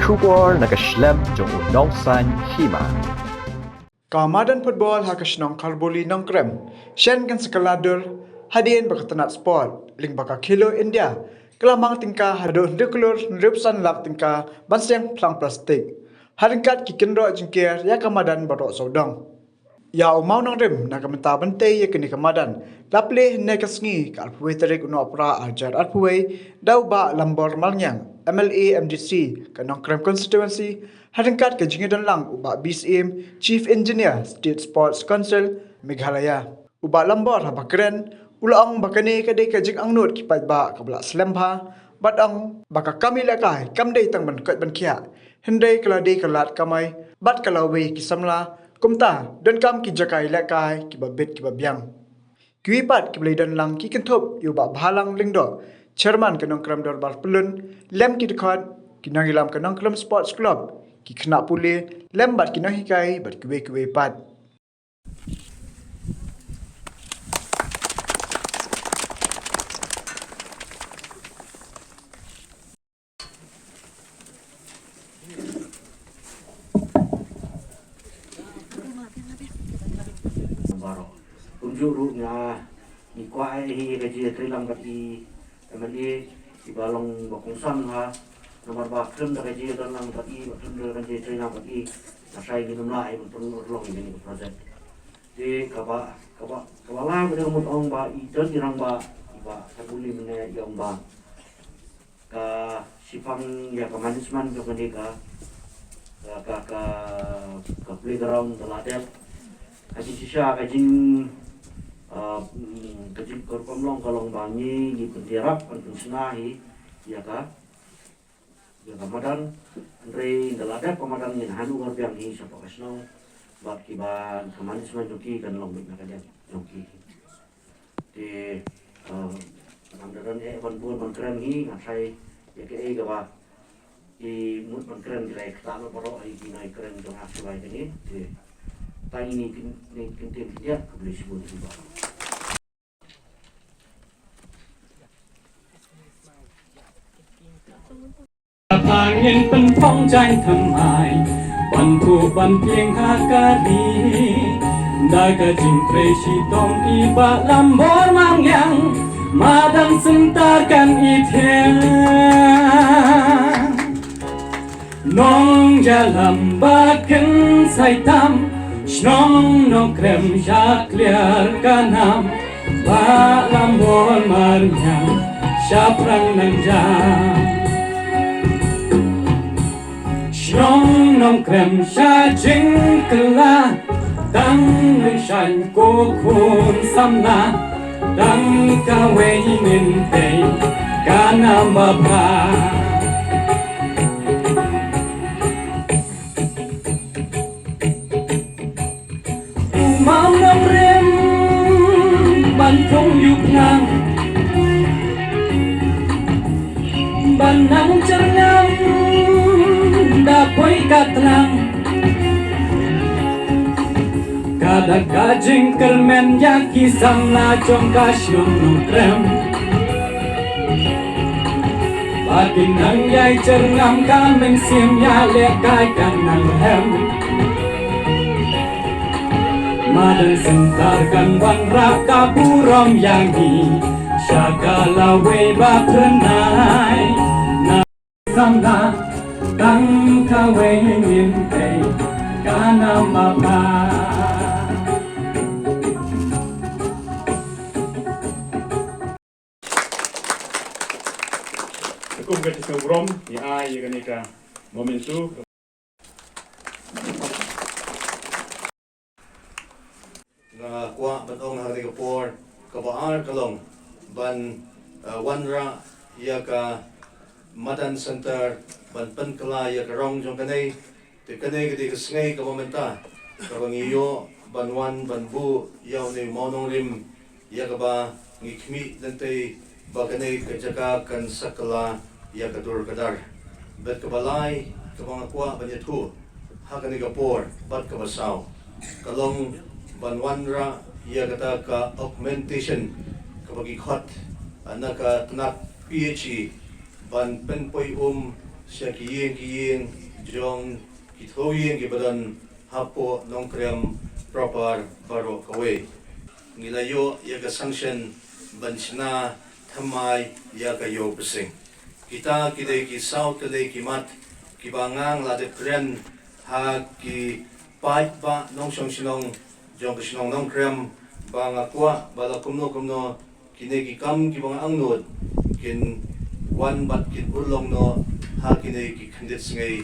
Kubor nakaslem jong unongsan Hima. Madan football hakas Kharbuli Nongkrem. Shen kan sekaladur hadian berketenat sport. Ling baka kilo India. Kelamang tingkah hadu dekulur nerupsan lap tingkah bansiang pelang plastik. Haringkat kikendro jengkir ya Madan barok saudang. Ya umau Nongkrem nak menta bentai ya kini Madan. Lapleh nekasngi ke alpuwe terik uno opera ajar alpuwe dau ba lambor malnyang MLA MDC ke Nongkrem constituency haringkat ke jingidan lang ubak BCM Chief Engineer State Sports Council Meghalaya. Ubak lambor haba keren ulaang bakani kadai ke jing angnut kipat ba kabla selembha batang baka kami lakai kamdai tang ban kat ban kia hendai keladi kelat kamai bat kalawi kisamla kumta dan kam ki jakai lakai ki babet ki babyang kiwipat ki dan lang ki kenthop yu ba bhalang lingdo chairman ke Nongkrem Dorbar Pelun lem ki dekat ki nangilam ke Nongkrem Sports Club ki kena pulih lem bat ki nahikai bat kiwe pat. Unjuk nga ikuai hi gaji trilang bagi MLA di balong bakungsan ha nomor bakrem da gaji dalam bagi bakrem da gaji trilang bagi nasai minum lai untuk urlong ini projek di kabalang dengan mut ong ba idan dirang ba iba Kharbuli mene yang ba ka sifang ya ka management ka mereka ka playground daladep kaji sisa kaji kecil korpamlong kalong bangi di pendirap penting senahi ya ka Madan Andre dalada Madan nin hanu ngarbiang hi sa pakasno bak kiban kemanisman joki kan long bik nakadyan joki di Madan ban buon ban keren hi ngasai ya ke gawa di mut ban keren dilai ketano paro ai dinai keren jong asbai ini di tang ini kintin dia kebeli sebut juga. Angin penpong jai thamai bantu ban pieng hakari daga jingtre si tong iba lambor mangyang Madan sentarkan ithen nong jalam baken saitam Snong Nongkrem syakliar kanam ba lambor marnyang syaprang nanjang Snong Nongkrem syajing kela Dang shan kokun samna Dang kawe minte kanam baba Umam Nongkrem bantong yuk nang Banang cernang dapoy katlang kada kajing kermen yaki samna jong kasyong Nongkrem Batin nang yay cernam kameng sim ya lekay kanang hem Madan sentarkan wan raka burom yangi syakalawe baprenai na samna Dang kawe minte kana mapa Hukum ketika urom ni ai kenika momentu na kuwa batong hari kapor kabaar kalong ban wanra ya ka Madan Center ban penkala ya karong jong kanay te kanay gede kesngai ka momenta kabang iyo banwan banbu yaw ni Nongkrem ya ka ba ngikmi dante ba kanay kajaka kan sakala ya kadur kadar bet kabalay kabang akwa banyatu ha kanay kapor bat kabasaw kalong banwanra ya kata ka augmentation kabagi khot anaka tanak PhD ban penpoy siya kiyeng jong kithoyeng gibadan hapo Nongkrem proper baro kawe ngilayo yaga sanction bansina thamai yaga yo besing kita kidai ki south kidai ki mat kibangang la de kren ha ki pai ba nong song sinong jong sinong Nongkrem bang akwa bala kumno kine ki kam ki bang angnod kin wan bat kin urlong no ha kine ki khandit sngai